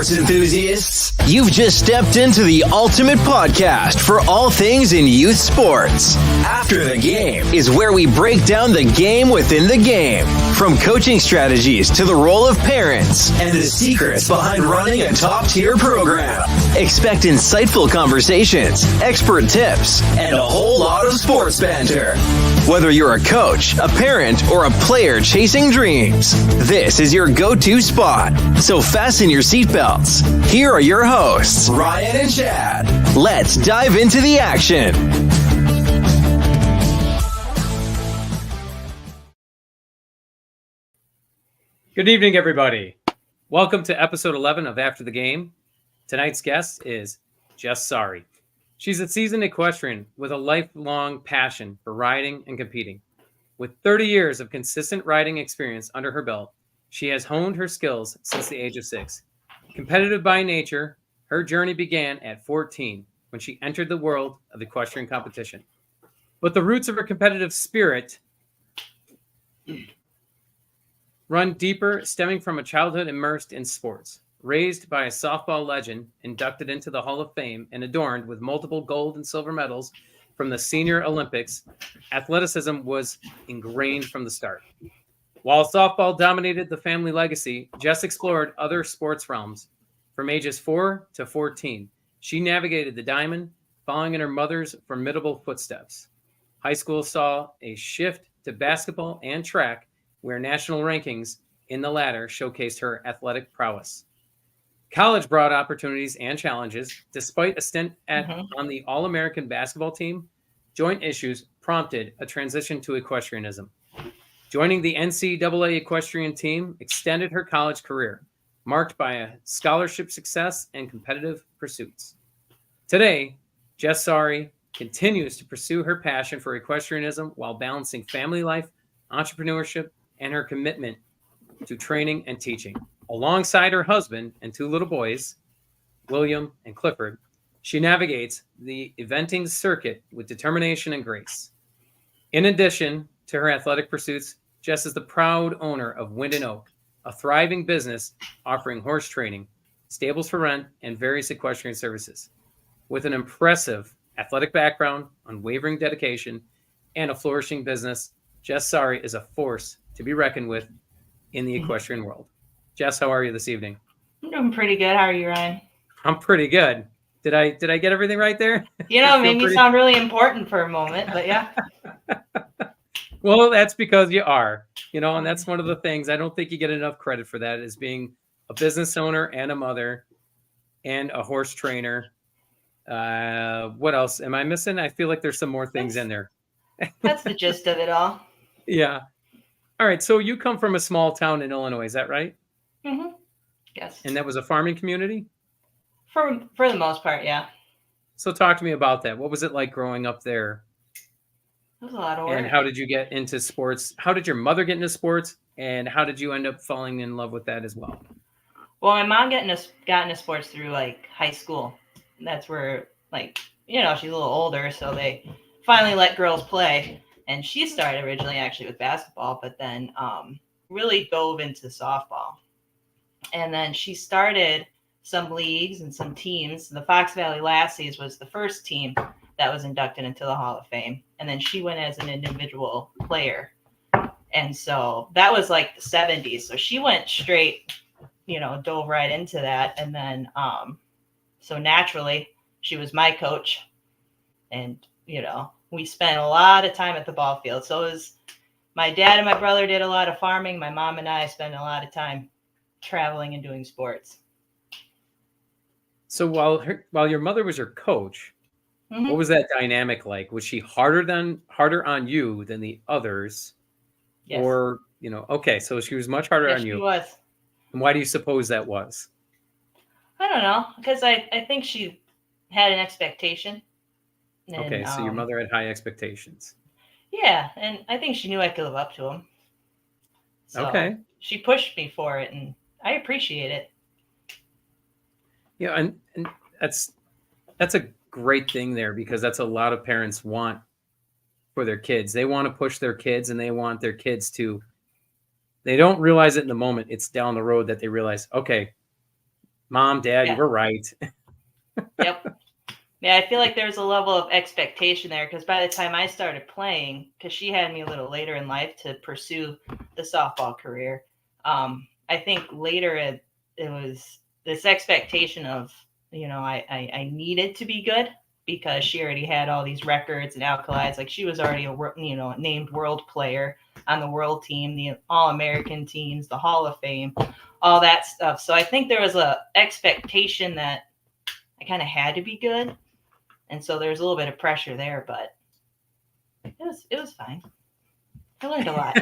sports enthusiasts. You've just stepped into the ultimate podcast for all things in youth sports. After the Game is where we break down the game within the game, from coaching strategies to the role of parents and the secrets behind running a top-tier program. Expect insightful conversations, expert tips, and a whole lot of sports banter. Whether you're a coach, a parent, or a player chasing dreams, this is your go-to spot. So fasten your seatbelts. Here are your hosts, Ryan and Chad. Let's dive into the action. Good evening, everybody. Welcome to episode 11 of After the Game. Tonight's guest is Jessica Saari. She's a seasoned equestrian with a lifelong passion for riding and competing. With 30 years of consistent riding experience under her belt, she has honed her skills since the age of 6. Competitive by nature, her journey began at 14 when she entered the world of equestrian competition. But the roots of her competitive spirit run deeper, stemming from a childhood immersed in sports. Raised by a softball legend, inducted into the Hall of Fame, and adorned with multiple gold and silver medals from the Senior Olympics, athleticism was ingrained from the start. While softball dominated the family legacy, Jess explored other sports realms. From ages 4 to 14, she navigated the diamond, following in her mother's formidable footsteps. High school saw a shift to basketball and track, where national rankings in the latter showcased her athletic prowess. College brought opportunities and challenges. Despite a stint on the All-American basketball team, joint issues prompted a transition to equestrianism. Joining the NCAA equestrian team extended her college career, marked by a scholarship success and competitive pursuits. Today, Jess Saari continues to pursue her passion for equestrianism while balancing family life, entrepreneurship, and her commitment to training and teaching. Alongside her husband and 2 little boys, William and Clifford, she navigates the eventing circuit with determination and grace. In addition to her athletic pursuits, Jess is the proud owner of Wind and Oak, a thriving business offering horse training, stables for rent, and various equestrian services. With an impressive athletic background, unwavering dedication, and a flourishing business, Jess Saari is a force to be reckoned with in the equestrian world. Jess, how are you this evening? I'm doing pretty good. How are you, Ryan? I'm pretty good. Did I get everything right there? You know, it made me sound really important for a moment, but yeah. Well, that's because you are, and that's one of the things. I don't think you get enough credit for that, is being a business owner and a mother and a horse trainer. What else am I missing? I feel like there's some more things in there. That's the gist of it all. Yeah. All right. So you come from a small town in Illinois, is that right? Mm-hmm. Yes. And that was a farming community? For the most part, yeah. So talk to me about that. What was it like growing up there? It was a lot of work. And how did you get into sports? How did your mother get into sports? And how did you end up falling in love with that as well? Well, my mom got into sports through high school. That's where she's a little older, so they finally let girls play. And she started originally actually with basketball, but then really dove into softball. And then she started some leagues and some teams. The Fox Valley Lassies was the first team that was inducted into the Hall of Fame. And then she went as an individual player. And so that was like the 70s. So she went straight, dove right into that. And then, so naturally, she was my coach. And, we spent a lot of time at the ball field. So it was my dad and my brother did a lot of farming. My mom and I spent a lot of time traveling and doing sports. So while your mother was your coach, what was that dynamic like? Was she harder on you than the others? Yes. Or, okay, so she was much harder on you. She was. And why do you suppose that was? I don't know, because I think she had an expectation. And, okay, so your mother had high expectations. Yeah, and I think she knew I could live up to them. So okay. She pushed me for it, and I appreciate it. Yeah, and that's a great thing there, because that's a lot of parents want for their kids. They want to push their kids, and they want their kids to, they don't realize it in the moment. It's down the road that they realize, okay, Mom, Dad, you Yeah. were right. Yep. Yeah, I feel like there's a level of expectation there because by the time I started playing, because she had me a little later in life to pursue the softball career, I think later it was this expectation of, I needed to be good because she already had all these records and accolades. Like she was already a named world player on the world team, the All-American teams, the Hall of Fame, all that stuff. So I think there was a expectation that I kind of had to be good. And so there's a little bit of pressure there, but it was fine. I learned a lot.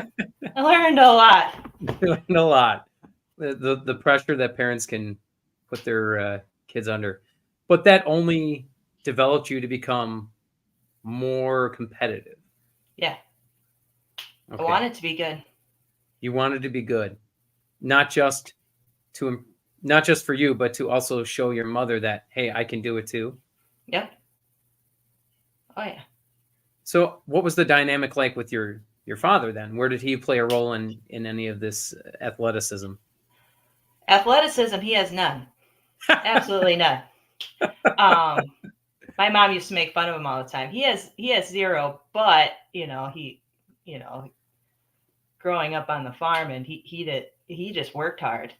I learned a lot. You learned a lot. The pressure that parents can put their kids under, but that only developed you to become more competitive. Yeah. Okay. I wanted to be good. You wanted to be good, not just for you, but to also show your mother that, hey, I can do it too. Yep. Oh yeah. So what was the dynamic like with your father then? Where did he play a role in any of this athleticism? Athleticism, he has none. Absolutely none. My mom used to make fun of him all the time. He has zero, but he growing up on the farm and he just worked hard.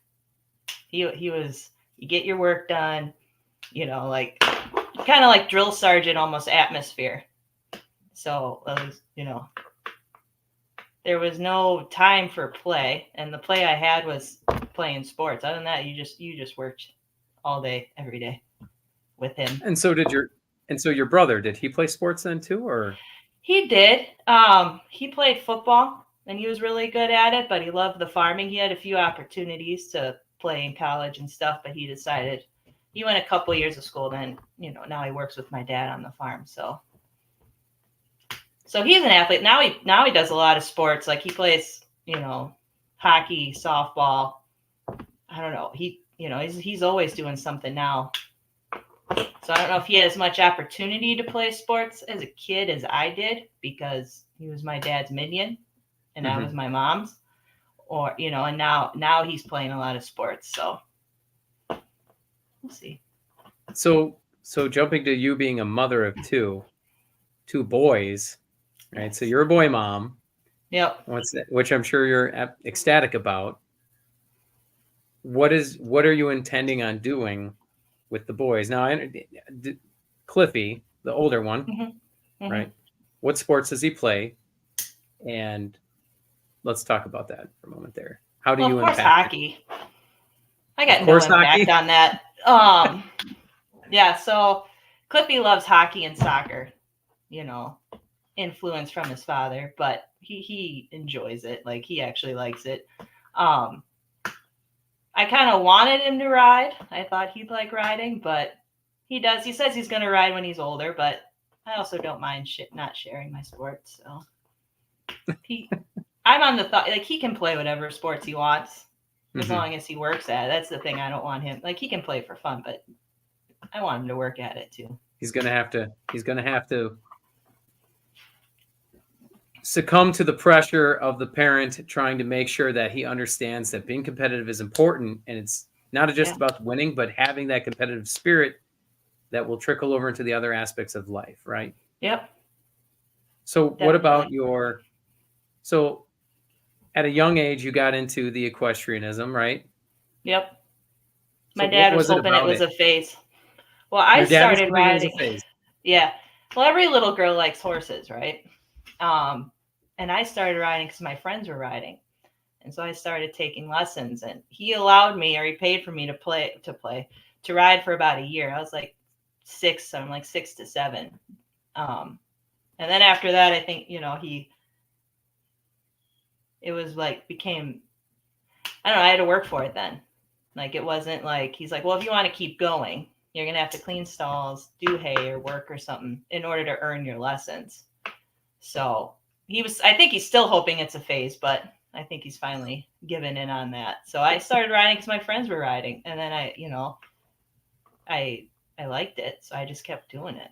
He was, you get your work done, like kind of like drill sergeant almost atmosphere. So there was no time for play, and the play I had was playing sports. Other than that, you just worked all day, every day with him. And so your brother, did he play sports then too, or? He did. He played football, and he was really good at it, but he loved the farming. He had a few opportunities to play in college and stuff, but he decided he went a couple years of school. Then, now he works with my dad on the farm. So he's an athlete. Now he does a lot of sports. Like he plays, hockey, softball. I don't know. He's always doing something now. So I don't know if he had as much opportunity to play sports as a kid as I did because he was my dad's minion and I was my mom's, or, and now he's playing a lot of sports. So we'll see. So jumping to you being a mother of two boys, right? Yes. So you're a boy mom. Yep. Which I'm sure you're ecstatic about. What are you intending on doing with the boys? Now, Cliffy, the older one, right? What sports does he play? And let's talk about that for a moment there. How do you impact hockey? I got no impact on that. Yeah, so Cliffy loves hockey and soccer, influence from his father, but he enjoys it. Like he actually likes it. I kind of wanted him to ride. I thought he'd like riding, but he does. He says he's going to ride when he's older, but I also don't mind not sharing my sports. So I'm on the thought, like he can play whatever sports he wants as long as he works at it. That's the thing. I don't want him, like he can play for fun, but I want him to work at it too. He's going to have to succumb to the pressure of the parent trying to make sure that he understands that being competitive is important, and it's not just about winning, but having that competitive spirit that will trickle over into the other aspects of life, right? Yep. So definitely. What about so at a young age, you got into the equestrianism, right? Yep. My dad was hoping it was a phase. Well, I started riding. Yeah. Well, every little girl likes horses, right? And I started riding because my friends were riding. And so I started taking lessons, and he allowed me, or he paid for me to ride for about a year. I was like 6 to 7. And then after that, I think, it was like became, I don't know, I had to work for it then. Like, it wasn't like, he's like, well, if you want to keep going, you're going to have to clean stalls, do hay or work or something in order to earn your lessons. So I think he's still hoping it's a phase, but I think he's finally given in on that. So I started riding because my friends were riding, and then I liked it. So I just kept doing it.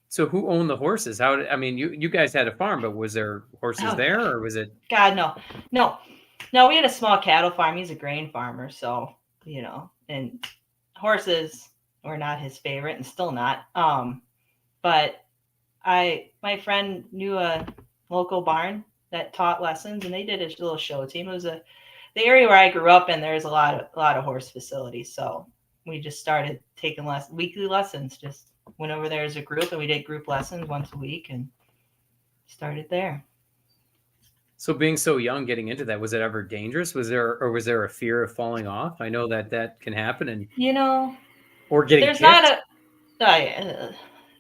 So who owned the horses? You guys had a farm, but was there horses there, or was it? God, no. We had a small cattle farm. He's a grain farmer. So and horses were not his favorite and still not. But my friend knew a local barn that taught lessons, and they did a little show team. It was the area where I grew up in. There's a lot of horse facilities, so we just started taking weekly lessons. Just went over there as a group, and we did group lessons once a week, and started there. So being so young, getting into that, was it ever dangerous? Was there a fear of falling off? I know that can happen, and or getting there's kicked. That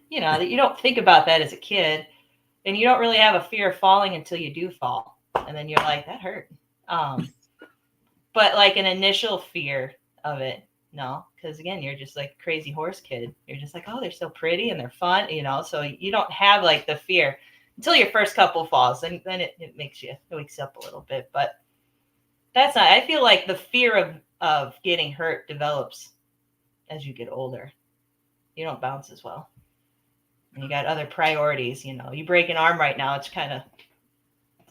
you don't think about that as a kid, and you don't really have a fear of falling until you do fall, and then you're like, that hurt. But like an initial fear of it, no, because again, you're just like a crazy horse kid. You're just like, oh, they're so pretty and they're fun, so you don't have like the fear until your first couple falls, and then it wakes you up a little bit. But that's not. I feel like the fear of getting hurt develops as you get older. You don't bounce as well. And you got other priorities. You break an arm right now, it's kind of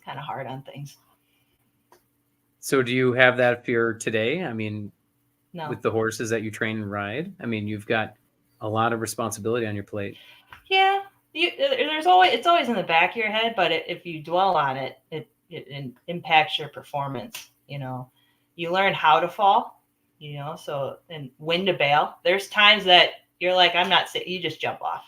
hard on things. So do you have that fear today? I mean, no. With the horses that you train and ride? I mean, you've got a lot of responsibility on your plate. Yeah. It's always in the back of your head, but if you dwell on it, it impacts your performance. You learn how to fall, so, and when to bail. There's times that you're like, I'm not safe. You just jump off,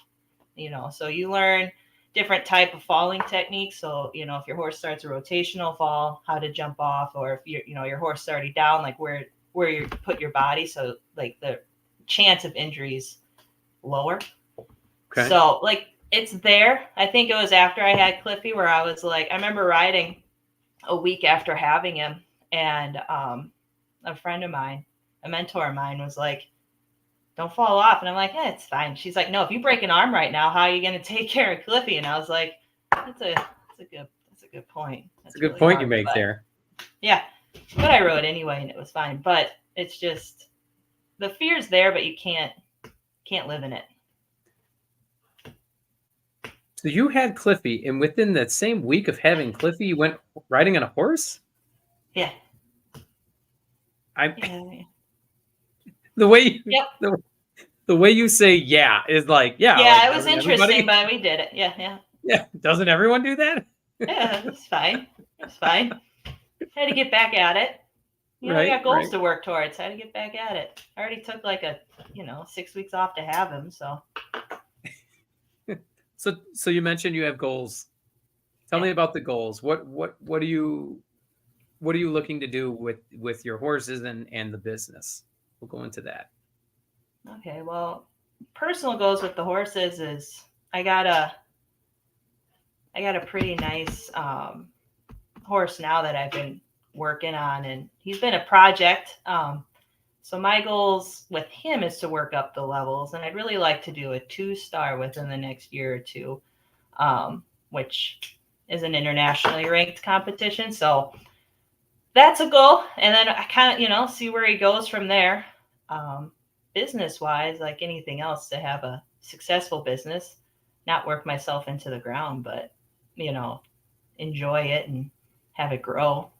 so you learn different type of falling techniques. So, if your horse starts a rotational fall, how to jump off, or if your horse is already down, like where you put your body. So like the chance of injuries lower. Okay. So like it's there. I think it was after I had Cliffy where I was like, I remember riding a week after having him, and a friend of mine, a mentor of mine, was like, don't fall off. And I'm like, yeah, it's fine. She's like, no, if you break an arm right now, how are you going to take care of Cliffy? And I was like, that's a good point. That's a good point you make there. Yeah. But I rode anyway, and it was fine. But it's just the fear's there, but you can't live in it. So you had Cliffy, and within that same week of having Cliffy, you went riding on a horse? Yeah. The way the way you say yeah is like, yeah. Yeah, like, it was interesting, but we did it. Yeah. Yeah. Doesn't everyone do that? Yeah, it's fine. It's fine. I had to get back at it. I got goals to work towards. I had to get back at it. I already took like 6 weeks off to have him. So you mentioned you have goals. Tell me about the goals. What are you looking to do with your horses and the business? We'll go into that. Okay. Well, personal goals with the horses is I got a pretty nice horse now that I've been working on, and he's been a project. So my goals with him is to work up the levels, and I'd really like to do a 2-star within the next year or two, which is an internationally ranked competition. So that's a goal. And then I kind of, see where he goes from there. Business wise, like anything else, to have a successful business, not work myself into the ground, but, enjoy it and have it grow.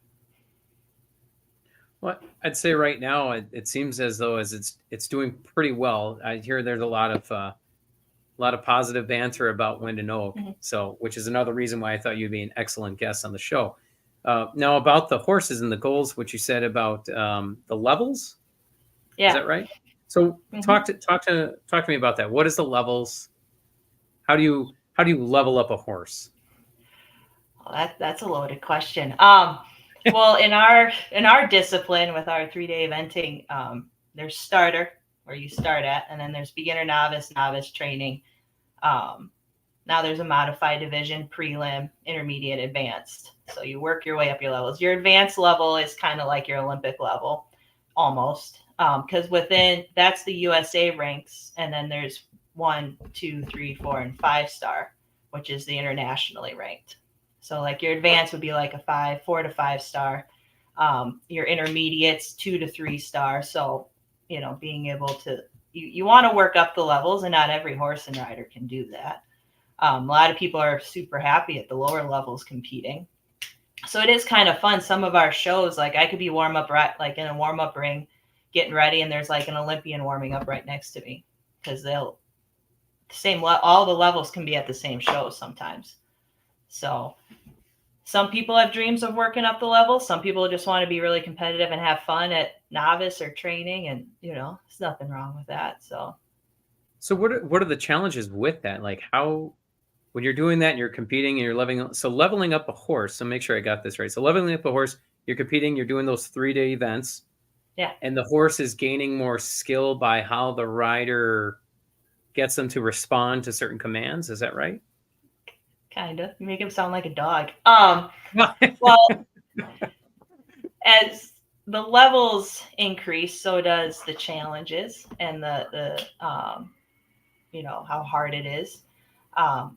Well, I'd say right now it seems as though it's doing pretty well. I hear there's a lot of positive banter about Wind and Oak, so which is another reason why I thought you'd be an excellent guest on the show. Now about the horses and the goals, what you said about the levels, is that right? So talk to me about that. What is the levels? How do you level up a horse? Well, that's a loaded question. Well, in our discipline with our 3-day eventing, there's starter where you start at, and then there's beginner, novice training. Now there's a modified division, prelim, intermediate, advanced. So you work your way up your levels. Your advanced level is kind of like your Olympic level, almost, because within that's the USA ranks, and then there's 1, 2, 3, 4, and 5-star, which is the internationally ranked. So like your advanced would be like a 4 to 5-star. Your intermediates 2 to 3-star. So, being able to, you want to work up the levels, and not every horse and rider can do that. A lot of people are super happy at the lower levels competing. So it is kind of fun. Some of our shows, like I could be like in a warm up ring, getting ready, and there's like an Olympian warming up right next to me, because all the levels can be at the same show sometimes. So some people have dreams of working up the levels. Some people just want to be really competitive and have fun at novice or training, and there's nothing wrong with that. So what are the challenges with that? Like, how, when you're doing that and you're competing and you're leveling up a horse. So make sure I got this right. So leveling up a horse, you're competing, you're doing those 3-day events. Yeah. And the horse is gaining more skill by how the rider gets them to respond to certain commands. Is that right? Kind of. You make him sound like a dog. Well, as the levels increase, so does the challenges and the how hard it is.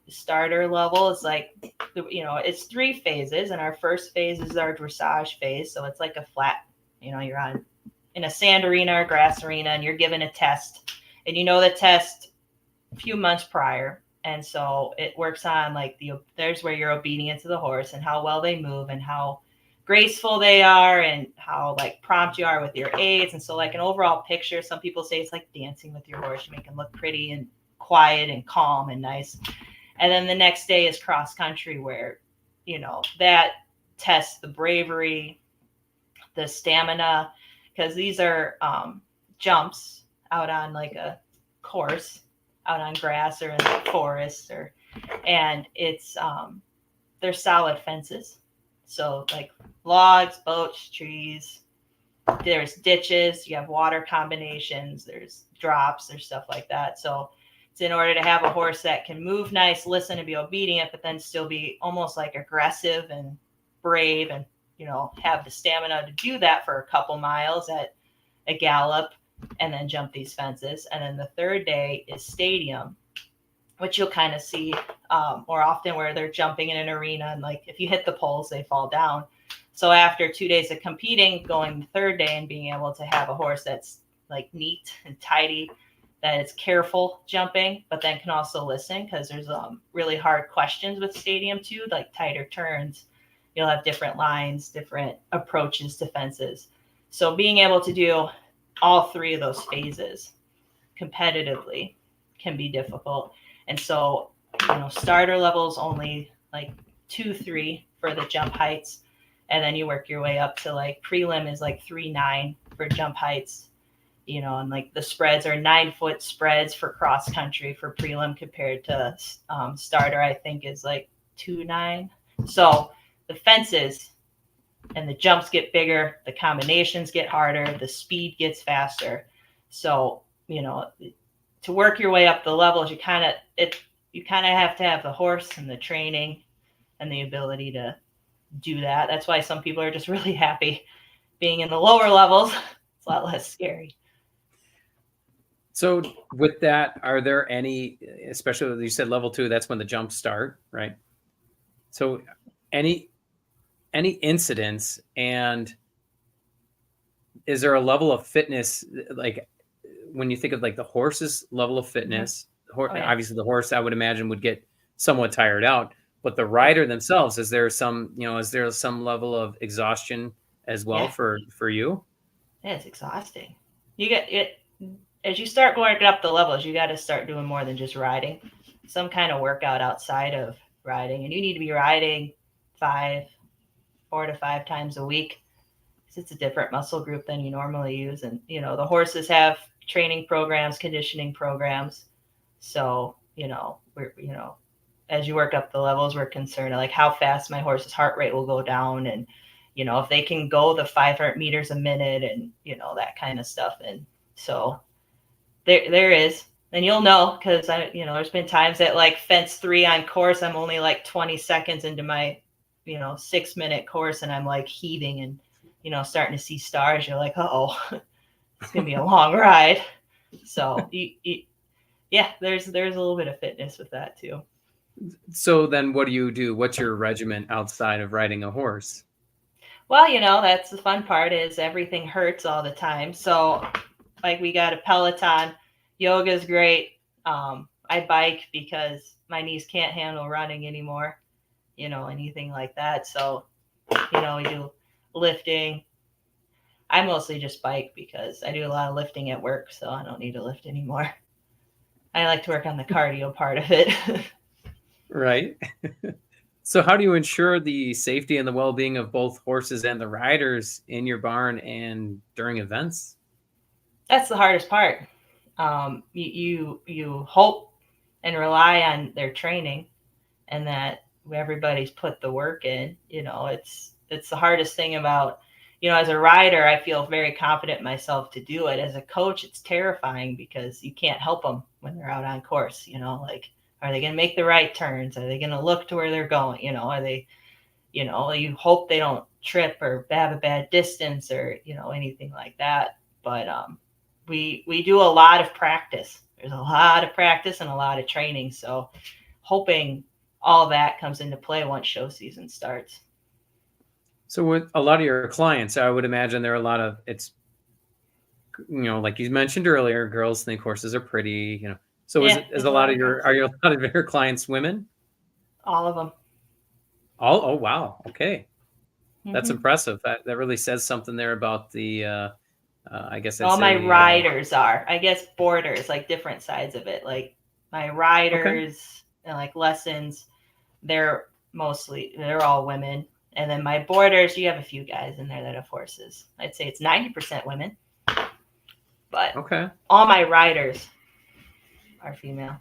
Starter level is like, it's 3 phases, and our first phase is our dressage phase. So it's like a flat, you're in a sand arena or grass arena, and you're given a test, and the test a few months prior. And so it works on like there's where you're obedient to the horse and how well they move and how graceful they are and how like prompt you are with your aids. And so like an overall picture, some people say it's like dancing with your horse. You make him look pretty and quiet and calm and nice. And then the next day is cross country, where, that tests the bravery, the stamina, because these are jumps out on like a course, out on grass or in the forest, and it's they're solid fences. So like logs, boats, trees, there's ditches, you have water combinations, there's drops, there's stuff like that. So it's in order to have a horse that can move nice, listen, and be obedient, but then still be almost like aggressive and brave, and have the stamina to do that for a couple miles at a gallop, and then jump these fences. And then the third day is stadium, which you'll kind of see more often, where they're jumping in an arena, and like if you hit the poles, they fall down. So after 2 days of competing, going the third day and being able to have a horse that's like neat and tidy, that is careful jumping, but then can also listen, because there's really hard questions with stadium too, like tighter turns. You'll have different lines, different approaches to fences. So being able to do all 3 of those phases competitively can be difficult. And so, starter levels only like 2-3 for the jump heights. And then you work your way up to like prelim is like 3-9 for jump heights, and like the spreads are 9-foot spreads for cross country for prelim, compared to starter, I think is like 2-9. So the fences and the jumps get bigger, the combinations get harder, the speed gets faster. So, to work your way up the levels, you kind of have to have the horse and the training and the ability to do that. That's why some people are just really happy being in the lower levels. It's a lot less scary. So with that, are there any, especially when you said level 2, that's when the jumps start, right? So any incidents, and is there a level of fitness, like when you think of like the horse's level of fitness, obviously the horse, I would imagine, would get somewhat tired out, but the rider themselves, is there some level of exhaustion as well for you? Yeah, it's exhausting. You get it as you start going up the levels. You got to start doing more than just riding, some kind of workout outside of riding, and you need to be riding 4 to 5 times a week, because it's a different muscle group than you normally use. And the horses have training programs, conditioning programs. So we're as you work up the levels, we're concerned like how fast my horse's heart rate will go down, and if they can go the 500 meters a minute, and that kind of stuff. And so there is, and you'll know, because there's been times that like fence 3 on course, I'm only like 20 seconds into my 6-minute course, and I'm like heaving and starting to see stars. You're like, oh, it's gonna be a long ride. So there's a little bit of fitness with that too. So then what do you do? What's your regimen outside of riding a horse? Well, that's the fun part, is everything hurts all the time. So like we got a Peloton, yoga is great. I bike because my knees can't handle running anymore, anything like that. So, we do lifting, I mostly just bike because I do a lot of lifting at work, so I don't need to lift anymore. I like to work on the cardio part of it. Right. So how do you ensure the safety and the well-being of both horses and the riders in your barn and during events? That's the hardest part. You hope and rely on their training, and that everybody's put the work in. It's the hardest thing about, as a rider, I feel very confident in myself to do it. As a coach, it's terrifying because you can't help them when they're out on course. Like, are they going to make the right turns? Are they going to look to where they're going? Are they, you hope they don't trip or have a bad distance or, anything like that. But we do a lot of practice. There's a lot of practice and a lot of training. So hoping all that comes into play once show season starts. So with a lot of your clients, I would imagine there are a lot of, it's, like you mentioned earlier, girls think horses are pretty, So Yeah, is a lot of are a lot of your clients women? all of them. Oh, wow. Okay. That's Mm-hmm. impressive. That really says something there about the, I guess I'd All my say, riders are, I guess, boarders, like different sides of it. Like my riders and like lessons, they're all women. And then my boarders, you have a few guys in there that have horses. I'd say it's 90% women. But all my riders are female.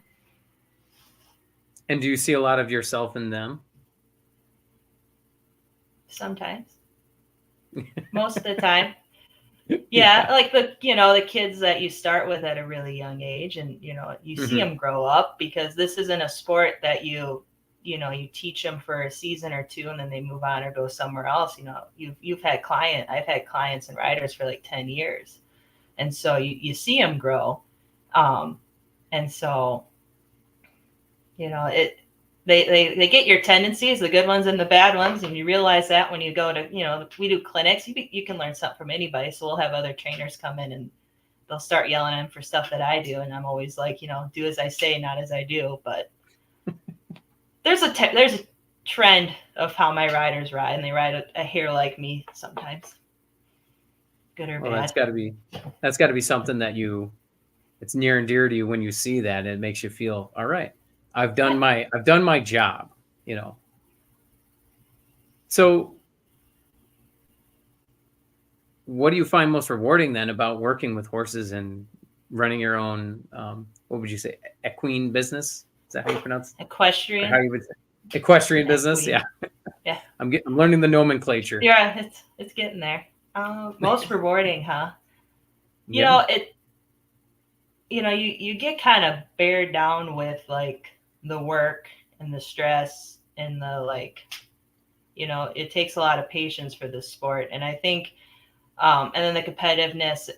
And do you see a lot of yourself in them? Sometimes. Most of the time. Yeah, like the kids that you start with at a really young age, and you see them grow up, because this isn't a sport that you teach them for a season or two and then they move on or go somewhere else. I've had clients and riders for like 10 years, and so you see them grow, and so they get your tendencies, the good ones and the bad ones, and you realize that when you go to, we do clinics, you can learn something from anybody. So we'll have other trainers come in and they'll start yelling at them for stuff that I do, and I'm always like, do as I say, not as I do. But there's a trend of how my riders ride, and they ride a hair like me sometimes, good or bad. That's got to be something that it's near and dear to you when you see that, and it makes you feel, all right, I've done my job, So what do you find most rewarding then about working with horses and running your own, what would you say, equine business? Is that how you pronounce it? Equestrian. Or how you would say equestrian business? Yeah. Yeah. I'm learning the nomenclature. Yeah, it's getting there. Most rewarding, huh? Yeah. You get kind of bared down with like the work and the stress and the it takes a lot of patience for this sport. And I think, and then the competitiveness,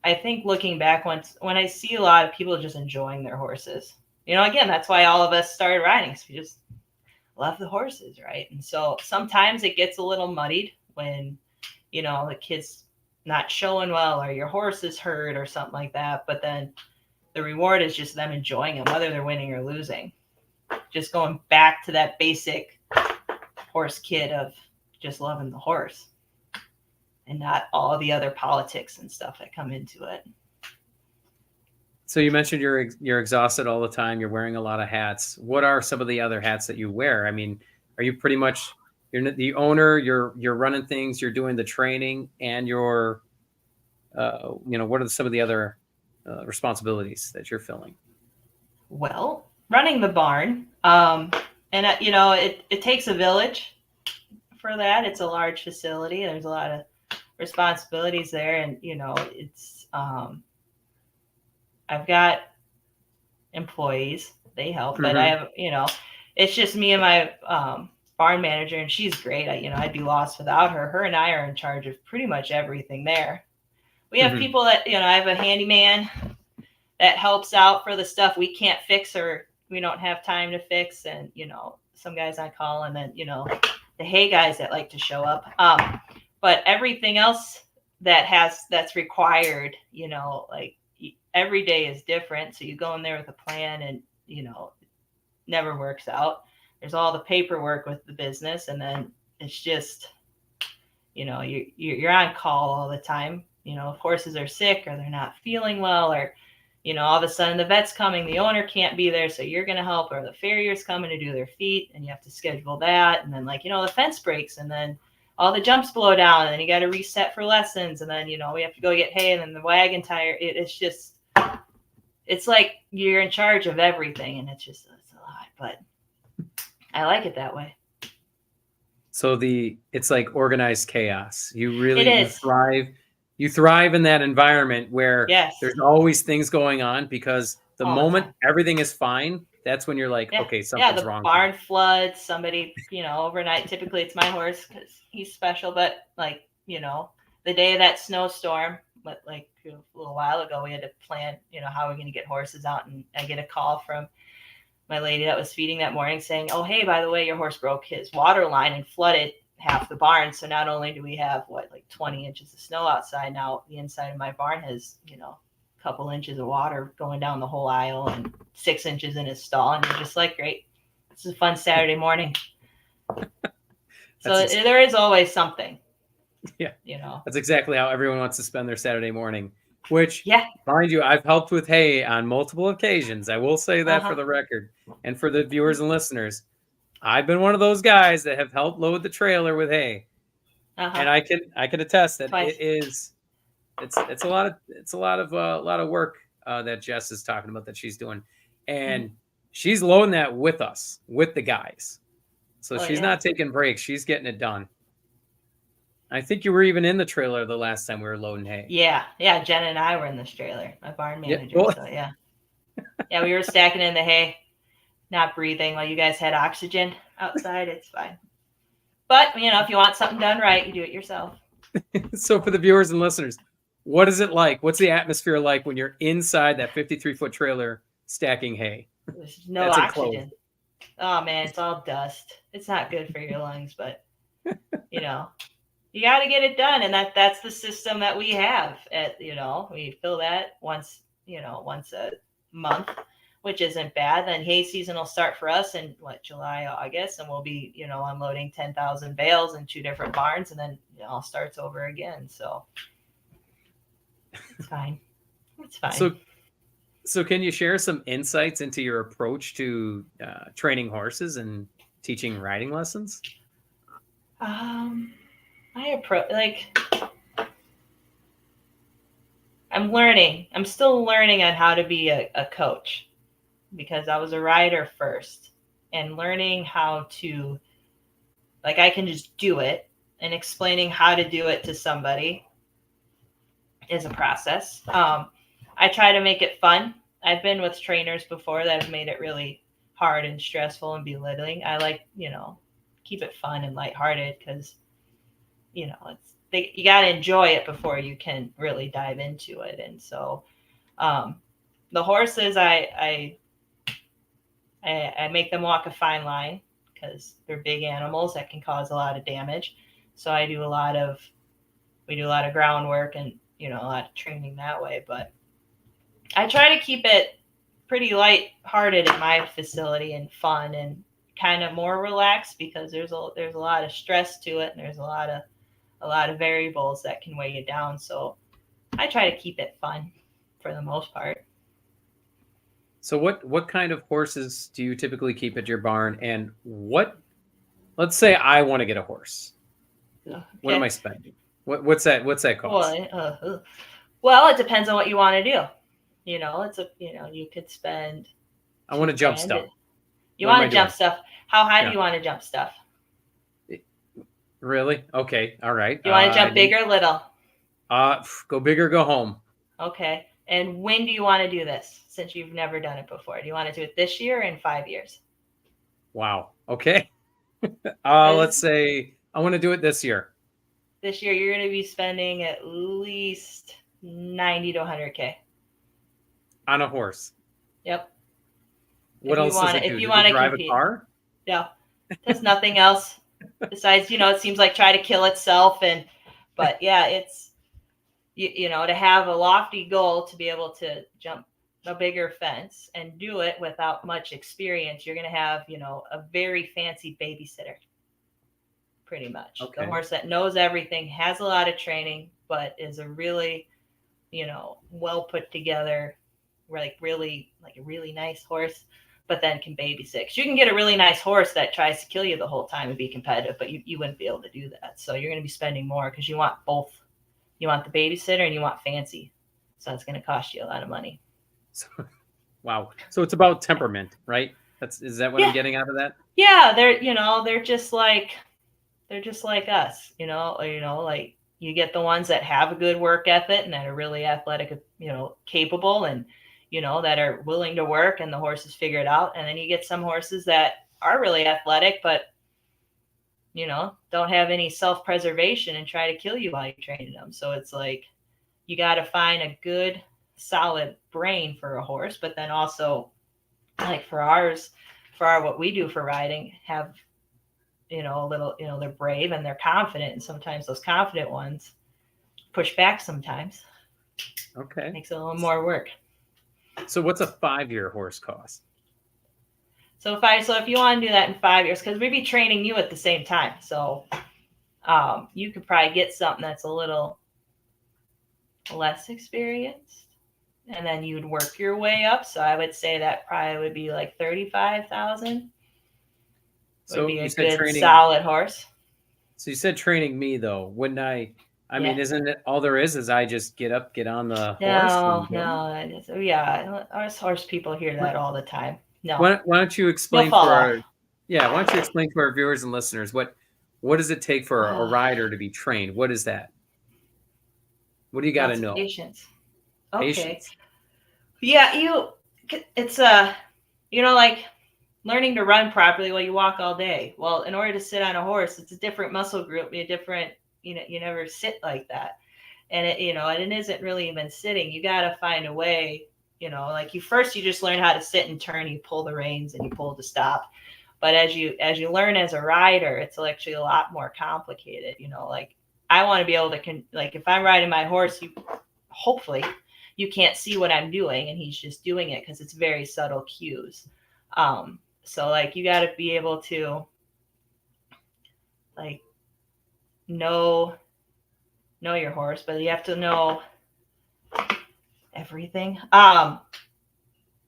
I think looking back when I see a lot of people just enjoying their horses, again, that's why all of us started riding, because we just love the horses. Right. And so sometimes it gets a little muddied when, the kid's not showing well, or your horse is hurt or something like that. But then the reward is just them enjoying them, whether they're winning or losing. Just going back to that basic horse kid of just loving the horse and not all the other politics and stuff that come into it. So you mentioned you're exhausted all the time. You're wearing a lot of hats. What are some of the other hats that you wear? I mean, are you pretty much, you're the owner, you're running things, you're doing the training, and you're, what are some of the other responsibilities that you're filling? Well, running the barn, and it takes a village for that. It's a large facility. There's a lot of responsibilities there, and it's I've got employees, they help, but I have it's just me and my barn manager, and she's great. I'd be lost without her. Her and I are in charge of pretty much everything there. We have people that I have a handyman that helps out for the stuff we can't fix or we don't have time to fix, and some guys on call, and then the hay guys that like to show up, but everything else that's required, like every day is different. So you go in there with a plan, and never works out. There's all the paperwork with the business, and then it's just you're on call all the time. If horses are sick or they're not feeling well, or all of a sudden the vet's coming, the owner can't be there, so you're going to help, or the farrier's coming to do their feet, and you have to schedule that. And then the fence breaks, and then all the jumps blow down, and then you got to reset for lessons, and then we have to go get hay, and then the wagon tire. It's like you're in charge of everything, and it's a lot, but I like it that way. So it's like organized chaos. You thrive. You thrive in that environment where there's always things going on, because the moment everything is fine, that's when you're like, okay, something's wrong. Yeah, the barn floods, somebody, overnight. Typically it's my horse because he's special, but the day of that snowstorm, but a little while ago, we had to plan, how we're going to get horses out. And I get a call from my lady that was feeding that morning saying, oh, hey, by the way, your horse broke his water line and flooded half the barn. So not only do we have 20 inches of snow outside, now the inside of my barn has, a couple inches of water going down the whole aisle and 6 inches in his stall. And you're just like, great, this is a fun Saturday morning. So there is always something. Yeah. That's exactly how everyone wants to spend their Saturday morning, which, mind you, I've helped with hay on multiple occasions. I will say that for the record, and for the viewers and listeners, I've been one of those guys that have helped load the trailer with hay, and I can attest that it's a lot of work that Jess is talking about that she's doing, and she's loading that with us, with the guys. So she's not taking breaks; she's getting it done. I think you were even in the trailer the last time we were loading hay. Yeah, Jen and I were in this trailer, my barn manager. So we were stacking in the hay. Not breathing while you guys had oxygen outside. It's fine. But, if you want something done right, you do it yourself. So for the viewers and listeners, what is it like? What's the atmosphere like when you're inside that 53-foot trailer stacking hay? There's no oxygen. Oh, man, it's all dust. It's not good for your lungs, but, you got to get it done. And that's the system that we have. We fill that once a month, which isn't bad. Then hay season will start for us in July, August, and we'll be, unloading 10,000 bales in 2 different barns, and then it all starts over again. So it's fine. It's fine. So can you share some insights into your approach to training horses and teaching riding lessons? My approach, I'm learning. I'm still learning on how to be a coach, because I was a rider first, and learning how to, I can just do it, and explaining how to do it to somebody is a process. I try to make it fun. I've been with trainers before that have made it really hard and stressful and belittling. I like, keep it fun and lighthearted, because, you got to enjoy it before you can really dive into it. And so the horses, I make them walk a fine line, because they're big animals that can cause a lot of damage. So we do a lot of groundwork and, a lot of training that way. But I try to keep it pretty light-hearted in my facility and fun and kind of more relaxed, because there's a lot of stress to it, and there's a lot of variables that can weigh you down. So I try to keep it fun for the most part. So what kind of horses do you typically keep at your barn? And let's say I want to get a horse. Okay. What am I spending? What's that cost? Well, it depends on what you want to do. You could spend. I want to jump stuff. You want to jump stuff. How high do you want to jump stuff? Really? Okay. All right. You want to jump big or little? Go big or go home. Okay. And when do you want to do this, since you've never done it before? Do you want to do it this year or in 5 years? Wow. Okay. Let's say I want to do it this year. This year, you're going to be spending at least 90 to 100K. On a horse? Yep. What else does it do? If you want to drive compete. A car? No. There's nothing else besides, it seems like try to kill itself. But yeah, it's, to have a lofty goal to be able to jump a bigger fence and do it without much experience, you're going to have, a very fancy babysitter. pretty much. Okay. The horse that knows everything, has a lot of training, but is a really, well put together, like a really nice horse, but then can babysit. 'Cause you can get a really nice horse that tries to kill you the whole time and be competitive, but you wouldn't be able to do that. So you're going to be spending more because you want both. You want the babysitter and you want fancy. So it's going to cost you a lot of money. So, wow. So it's about temperament, right? Is that what I'm getting out of that? Yeah, they're just like us, like you get the ones that have a good work ethic and that are really athletic, capable and, that are willing to work and the horses figure it out. And then you get some horses that are really athletic, but, don't have any self-preservation and try to kill you while you're training them. So it's like, you got to find a good, solid brain for a horse, but then also like what we do for riding, have, a little, they're brave and they're confident. And sometimes those confident ones push back sometimes. Okay. Makes it a little more work. So what's a 5-year horse cost? So if you want to do that in 5 years, because we'd be training you at the same time. So you could probably get something that's a little less experienced. And then you'd work your way up. So I would say that probably would be like 35,000. So would be you a said good solid horse. So you said training me though. Wouldn't I mean, isn't it all there is I just get on the horse? No. Yeah, us horse people hear that all the time. No. Why don't you explain why don't you explain to our viewers and listeners what does it take for a rider to be trained? What is that? What do you got to know? Patience. Okay. Patience. Yeah, it's like learning to run properly while you walk all day. Well, in order to sit on a horse, it's a different muscle group, a different, you never sit like that. And and it isn't really even sitting. You got to find a way, like you just learn how to sit and turn, you pull the reins and you pull to stop. But as you learn as a rider, it's actually a lot more complicated, like I want to be able to, like if I'm riding my horse, hopefully you can't see what I'm doing and he's just doing it because it's very subtle cues. So like you got to be able to like know your horse, but you have to know everything.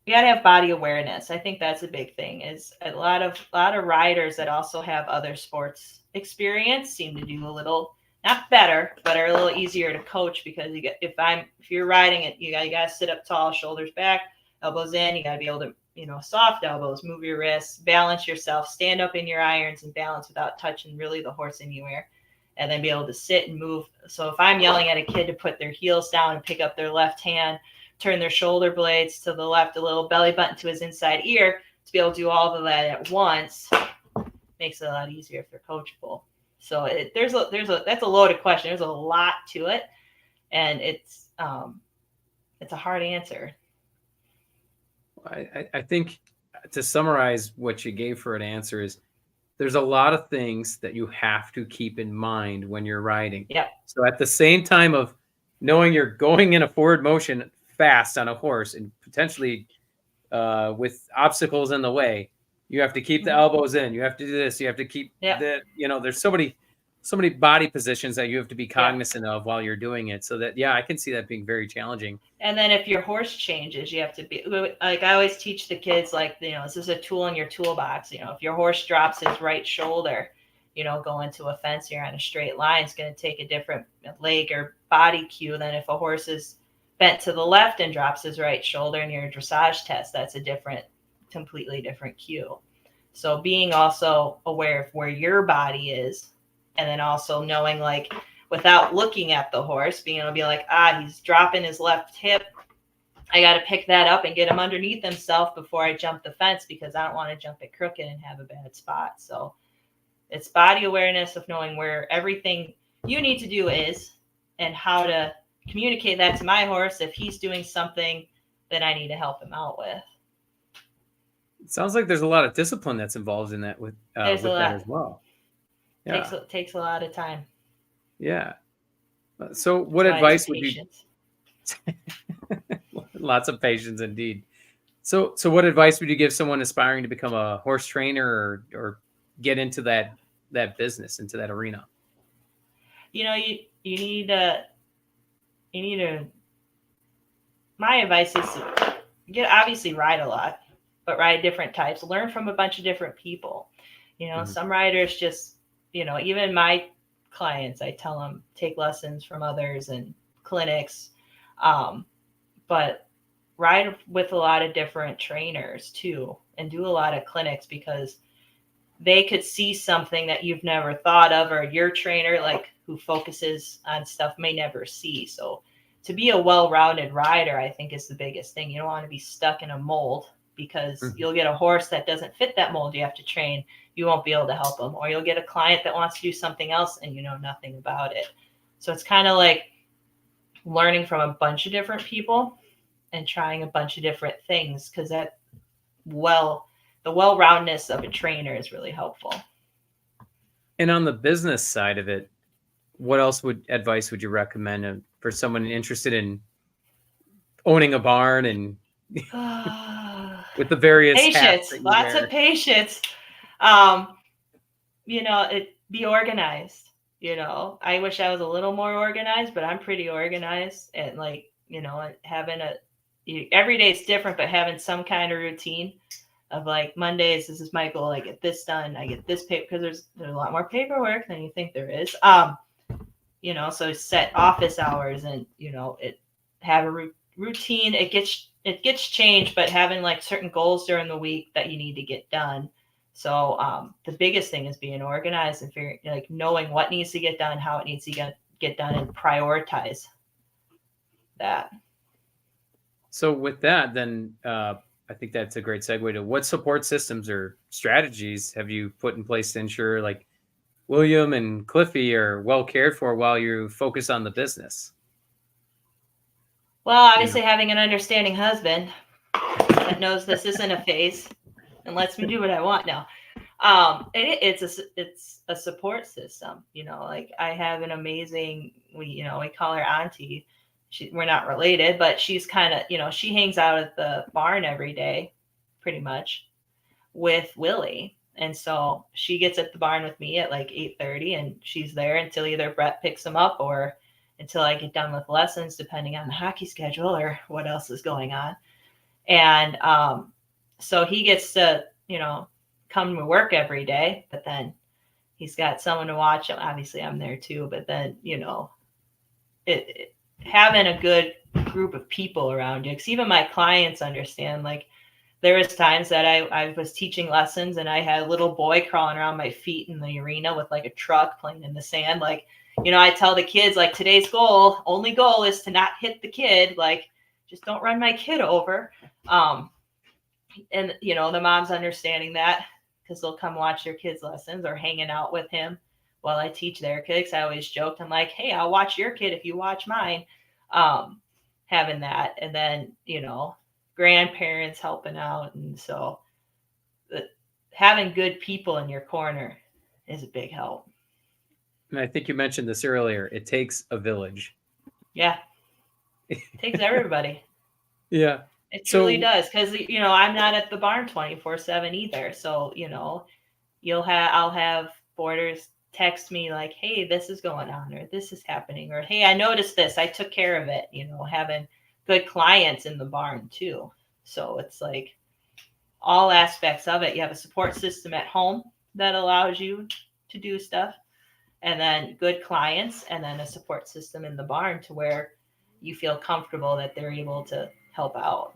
You got to have body awareness. I think that's a big thing. Is a lot of riders that also have other sports experience seem to do a little not better, but are a little easier to coach because if you're riding it, you got to sit up tall, shoulders back, elbows in. You got to be able to soft elbows, move your wrists, balance yourself, stand up in your irons and balance without touching really the horse anywhere, and then be able to sit and move. So if I'm yelling at a kid to put their heels down and pick up their left hand, turn their shoulder blades to the left, a little belly button to his inside ear, to be able to do all of that at once, makes it a lot easier if they're coachable. So that's a loaded question. There's a lot to it, and it's a hard answer. I think to summarize what you gave for an answer is there's a lot of things that you have to keep in mind when you're riding. Yeah. So at the same time of knowing you're going in a forward motion fast on a horse and potentially with obstacles in the way, you have to keep the elbows in. You have to do this. You have to keep there's so many body positions that you have to be cognizant of while you're doing it. So that, I can see that being very challenging. And then if your horse changes, you have to be like, I always teach the kids, like, this is a tool in your toolbox. If your horse drops his right shoulder, going to a fence here on a straight line, it's going to take a different leg or body cue than if a horse is bent to the left and drops his right shoulder in your dressage test. That's a completely different cue. So being also aware of where your body is, and then also knowing, like, without looking at the horse, being able to be like, he's dropping his left hip. I got to pick that up and get him underneath himself before I jump the fence, because I don't want to jump it crooked and have a bad spot. So it's body awareness of knowing where everything you need to do is, and how to communicate that to my horse if he's doing something that I need to help him out with. It sounds like there's a lot of discipline that's involved in that with that as well. Yeah. Takes a lot of time. Yeah. So what advice would you? Lots of patience indeed. So what advice would you give someone aspiring to become a horse trainer or get into that that business, into that arena? You need to my advice is to obviously ride a lot, but ride different types, learn from a bunch of different people. Some riders just, even my clients, I tell them take lessons from others and clinics, but ride with a lot of different trainers too, and do a lot of clinics, because they could see something that you've never thought of, or your trainer, like who focuses on stuff, may never see. So to be a well-rounded rider, I think, is the biggest thing. You don't want to be stuck in a mold, because you'll get a horse that doesn't fit that mold you have to train. You won't be able to help them. Or you'll get a client that wants to do something else and you know nothing about it. So it's kind of like learning from a bunch of different people and trying a bunch of different things, because the well-roundedness of a trainer is really helpful. And on the business side of it, what else advice would you recommend for someone interested in owning a barn and with the various patience, lots of patience. Be organized. I wish I was a little more organized, but I'm pretty organized. And having every day is different, but having some kind of routine of like Mondays, this is my goal. I get this done. I get this paper, because there's a lot more paperwork than you think there is. So set office hours and, have a routine. It gets changed, but having like certain goals during the week that you need to get done. So the biggest thing is being organized and figuring, knowing what needs to get done, how it needs to get done, and prioritize that. So with that, then I think that's a great segue to what support systems or strategies have you put in place to ensure like William and Cliffy are well cared for while you focus on the business? Well, obviously having an understanding husband that knows this isn't a phase and lets me do what I want now. It's a support system. I have an amazing, we call her auntie. We're not related, but she's kind of, she hangs out at the barn every day, pretty much, with Willie. And so she gets at the barn with me at like 8:30, and she's there until either Brett picks him up or until I get done with lessons, depending on the hockey schedule or what else is going on. And so he gets to, come to work every day, but then he's got someone to watch him. Obviously, I'm there too, but then, having a good group of people around you, because even my clients understand, like there was times that I was teaching lessons and I had a little boy crawling around my feet in the arena with like a truck playing in the sand. Like, I tell the kids, like, today's only goal is to not hit the kid. Like, just don't run my kid over. And, the mom's understanding that, because they'll come watch their kids' lessons or hanging out with him while I teach their kids. I always joked, I'm like, hey, I'll watch your kid if you watch mine. Having that. And then, grandparents helping out. And so having good people in your corner is a big help. And I think you mentioned this earlier. It takes a village. Yeah. It takes everybody. Yeah. It truly does. Because, I'm not at the barn 24/7 either. So, I'll have boarders text me like, hey, this is going on, or this is happening, or hey, I noticed this, I took care of it. Having good clients in the barn too. So it's like all aspects of it. You have a support system at home that allows you to do stuff, and then good clients, and then a support system in the barn to where you feel comfortable that they're able to help out.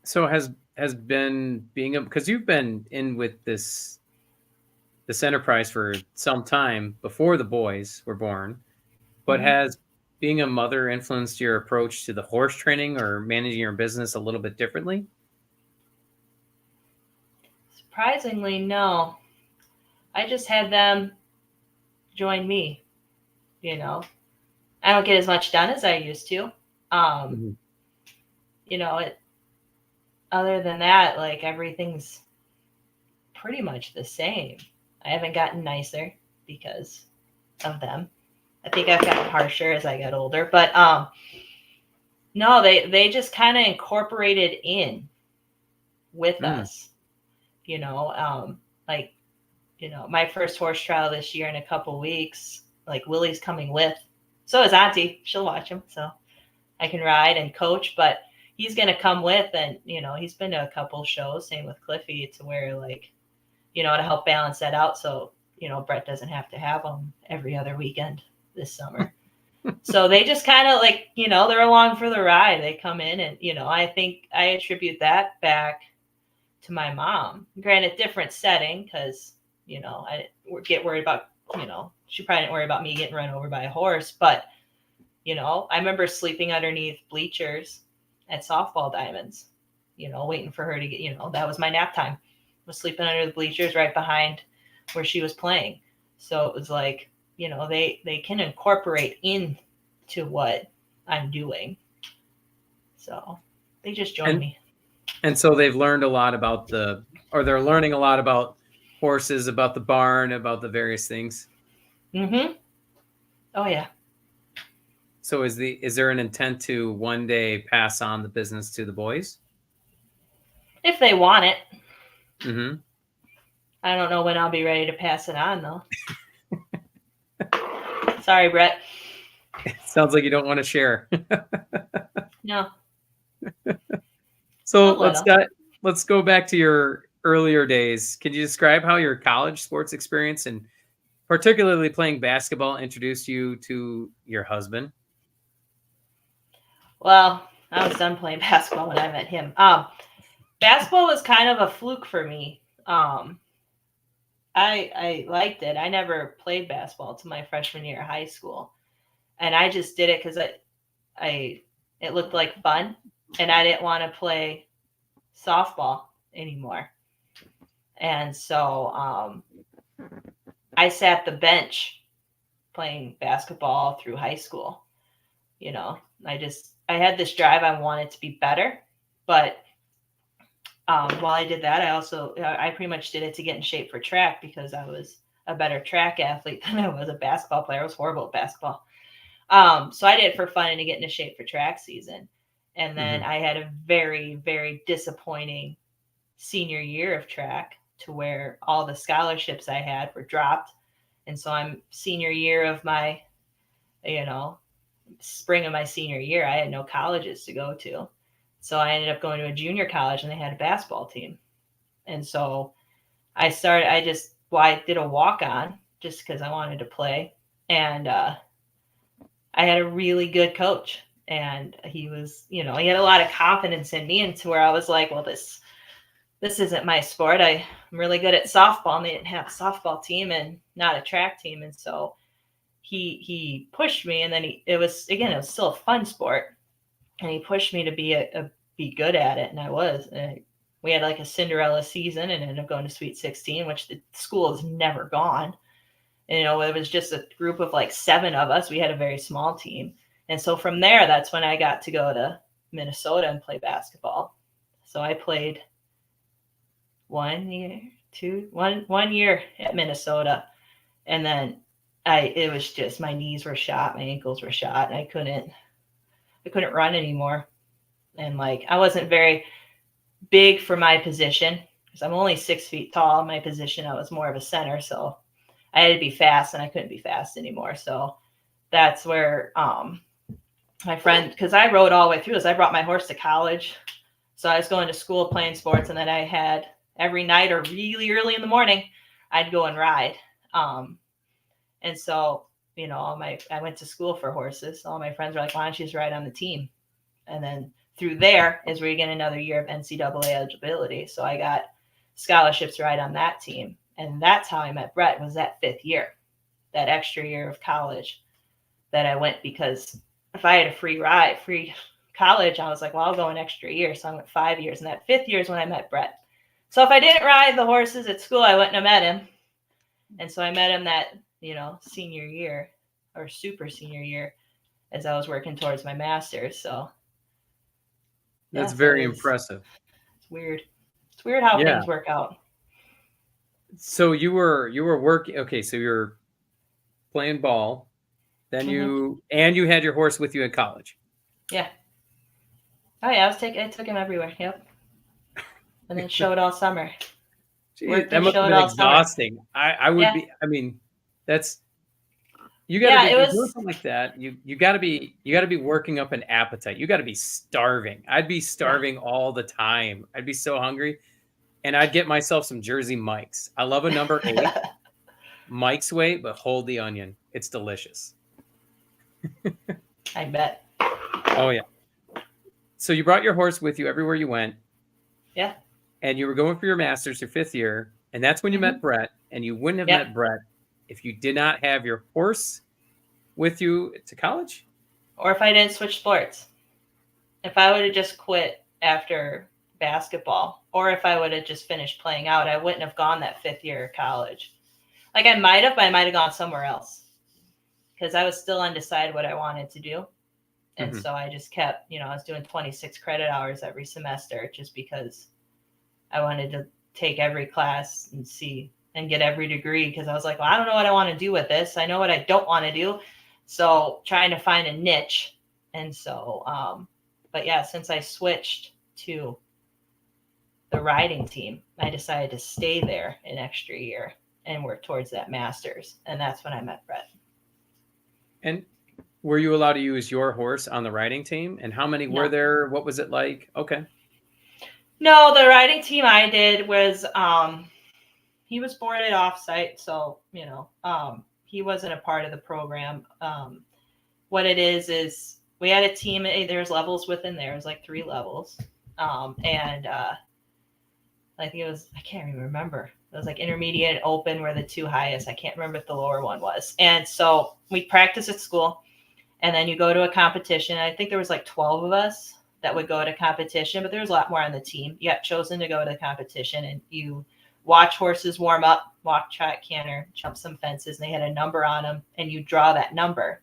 So has been because you've been in with this enterprise for some time before the boys were born, but has being a mother influenced your approach to the horse training or managing your business a little bit differently? Surprisingly, no. I just had them join me. I don't get as much done as I used to. Other than that, like everything's pretty much the same. I haven't gotten nicer because of them. I think I've gotten harsher as I got older, but no, they just kind of incorporated in with us, like my first horse trial this year in a couple weeks, like Willie's coming with. So is Auntie. She'll watch him. So I can ride and coach, but he's going to come with. And, he's been to a couple shows, same with Cliffy, to where like, to help balance that out. So, Brett doesn't have to have them every other weekend this summer. So they just kind of like, they're along for the ride. They come in and, I think I attribute that back to my mom. Granted, different setting because, I didn't get worried about, she probably didn't worry about me getting run over by a horse. But, I remember sleeping underneath bleachers at softball diamonds, waiting for her to get, that was my nap time. I was sleeping under the bleachers right behind where she was playing. So it was like, they can incorporate into what I'm doing. So they just joined me. And so they've learned a lot about they're learning a lot about horses, about the barn, about the various things. Mm-hmm. Oh yeah. So is there an intent to one day pass on the business to the boys? If they want it. Mm-hmm. I don't know when I'll be ready to pass it on though. Sorry, Brett. Sounds like you don't want to share. No. So let's go back to your earlier days. Can you describe how your college sports experience and particularly playing basketball introduced you to your husband? Well, I was done playing basketball when I met him. Basketball was kind of a fluke for me. I liked it. I never played basketball till my freshman year of high school. And I just did it because it looked like fun. And I didn't want to play softball anymore. And so I sat the bench playing basketball through high school. I had this drive. I wanted to be better. But while I did that, I pretty much did it to get in shape for track because I was a better track athlete than I was a basketball player. I was horrible at basketball. So I did it for fun and to get into shape for track season. And then I had a very, very disappointing senior year of track to where all the scholarships I had were dropped. And so I'm senior year of my, spring of my senior year, I had no colleges to go to. So I ended up going to a junior college and they had a basketball team. And so I did a walk-on just because I wanted to play. And I had a really good coach. And he was, he had a lot of confidence in me, and to where I was like, well, this isn't my sport. I'm really good at softball, and they didn't have a softball team and not a track team. And so he pushed me, and then it was still a fun sport. And he pushed me to be good at it. And I was, and we had like a Cinderella season and ended up going to Sweet 16, which the school has never gone. And, it was just a group of like 7 of us. We had a very small team. And so from there, that's when I got to go to Minnesota and play basketball. So I played 1 year at Minnesota. And then it was just, my knees were shot, my ankles were shot, and I couldn't run anymore. And like, I wasn't very big for my position because I'm only 6 feet tall. My position, I was more of a center. So I had to be fast, and I couldn't be fast anymore. So that's where, my friend, because I rode all the way through this. I brought my horse to college. So I was going to school playing sports, and then I had every night or really early in the morning, I'd go and ride. And so, I went to school for horses. All my friends were like, why don't you just ride on the team? And then through there is where you get another year of NCAA eligibility. So I got scholarships to ride on that team. And that's how I met Brett, was that 5th year, that extra year of college that I went, because if I had a free college, I was like, well, I'll go an extra year. So I went 5 years, and that 5th year is when I met Brett. So if I didn't ride the horses at school, I wouldn't have met him. And so I met him that, senior year or super senior year as I was working towards my master's. So that's very impressive. It's weird. It's weird how things work out. So you were working. Okay. So you're playing ball. Then you had your horse with you in college. Yeah. Oh yeah, I took him everywhere. Yep. And then showed all summer. Gee, Worked that and must have showed been all summer. exhausting. I would Yeah. be. I mean, that's you got to Yeah, be it doing was. something like that. You got to be working up an appetite. You got to be starving. I'd be Yeah. starving all the time. I'd be so hungry, and I'd get myself some Jersey Mike's. I love a number 8 Mike's weight, but hold the onion. It's delicious. I bet. Oh yeah. So you brought your horse with you everywhere you went. Yeah. And you were going for your master's, your 5th year, and that's when you met Brett. And you wouldn't have Yep. met Brett if you did not have your horse with you to college. Or if I didn't switch sports. If I would have just quit after basketball, or if I would have just finished playing out, I wouldn't have gone that 5th year of college. Like I might have, but I might have gone somewhere else because I was still undecided what I wanted to do. And so I just kept, I was doing 26 credit hours every semester just because I wanted to take every class and see and get every degree because I was like, well, I don't know what I want to do with this. I know what I don't want to do. So trying to find a niche. And so, but yeah, since I switched to the riding team, I decided to stay there an extra year and work towards that master's. And that's when I met Brett. And were you allowed to use your horse on the riding team? And how many were there? What was it like? Okay. No, the riding team I did was he was boarded off site, so he wasn't a part of the program. What it is we had a team. There's levels within there. It was like 3 levels, and I think it was, I can't even remember. It was like intermediate and open were the 2 highest. I can't remember if the lower one was. And so we practice at school, and then you go to a competition. I think there was like 12 of us that would go to competition, but there was a lot more on the team. You got chosen to go to the competition, and you watch horses warm up, walk, trot, canter, jump some fences, and they had a number on them, and you draw that number.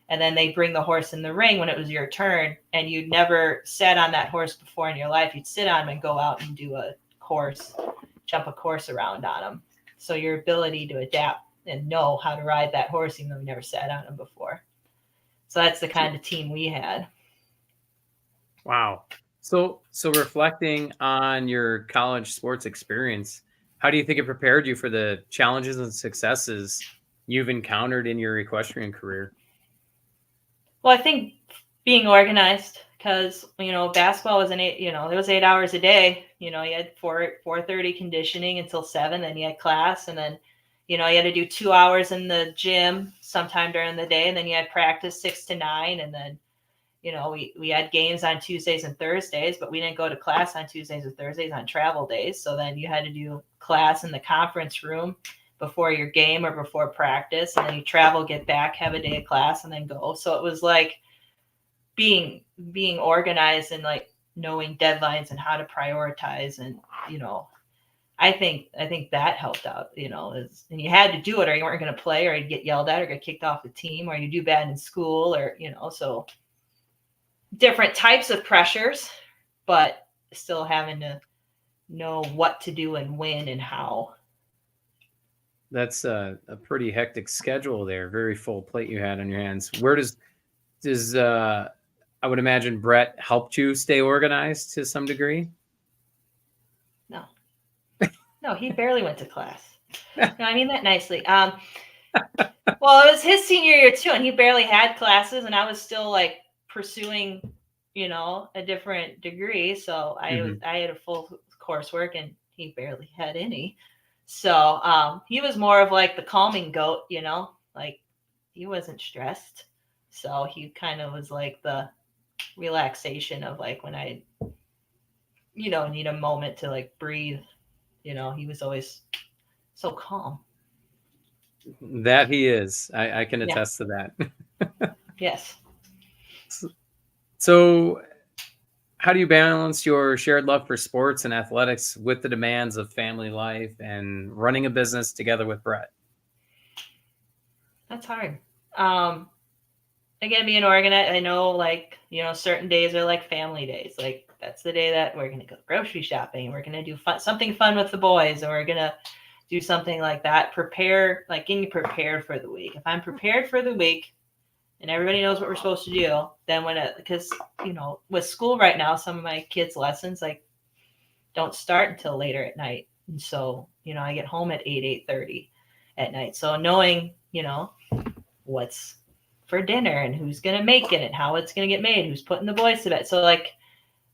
And then they bring the horse in the ring when it was your turn, and you'd never sat on that horse before in your life. You'd sit on him and go out and do a course, jump a course around on him. So your ability to adapt and know how to ride that horse, even though you never sat on him before. So that's the kind of team we had. Wow. So reflecting on your college sports experience, how do you think it prepared you for the challenges and successes you've encountered in your equestrian career? Well, I think being organized, because basketball was it was 8 hours a day. You had 4:30 conditioning until 7, then you had class, and then you had to do 2 hours in the gym sometime during the day, and then you had practice 6 to 9, and then we had games on Tuesdays and Thursdays, but we didn't go to class on Tuesdays or Thursdays on travel days. So then you had to do class in the conference room before your game or before practice, and then you travel, get back, have a day of class, and then go. So it was like being organized and like knowing deadlines and how to prioritize. And I think that helped out. And you had to do it, or you weren't going to play, or you'd get yelled at, or get kicked off the team, or you do bad in school, or so different types of pressures, but still having to know what to do and when and how. That's a pretty hectic schedule there. Very full plate you had on your hands. Where does I would imagine Brett helped you stay organized to some degree? No, he barely went to class. No, I mean that nicely. Well, it was his senior year too, and he barely had classes, and I was still like pursuing, a different degree. So I had a full coursework, and he barely had any. So he was more of like the calming goat, like he wasn't stressed. So he kind of was like the relaxation of like when I, need a moment to like breathe. He was always so calm. That he is. I can attest to that. Yes. So how do you balance your shared love for sports and athletics with the demands of family life and running a business together with Brett? That's hard. Again, being organized, I know certain days are like family days. Like that's the day that we're going to go grocery shopping. We're going to do something fun with the boys, and we're going to do something like that. Getting prepared for the week. If I'm prepared for the week and everybody knows what we're supposed to do, then because with school right now, some of my kids' lessons don't start until later at night. And so, I get home at 8:30 at night. So knowing, what's for dinner and who's going to make it and how it's going to get made, who's putting the boys to bed. So like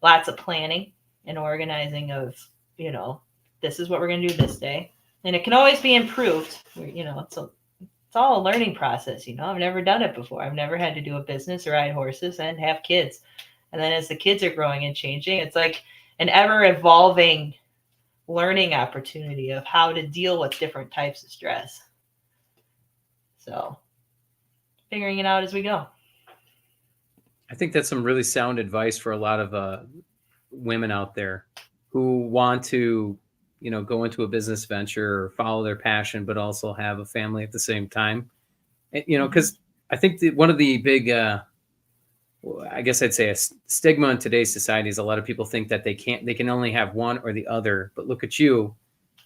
lots of planning and organizing of, this is what we're going to do this day. And it can always be improved. It's all a learning process. I've never done it before. I've never had to do a business or ride horses and have kids. And then as the kids are growing and changing, it's like an ever evolving learning opportunity of how to deal with different types of stress. So figuring it out as we go. I think that's some really sound advice for a lot of women out there who want to, go into a business venture or follow their passion, but also have a family at the same time. Because I think one of the big, I guess I'd say a stigma in today's society is a lot of people think that they can only have one or the other. But look at you,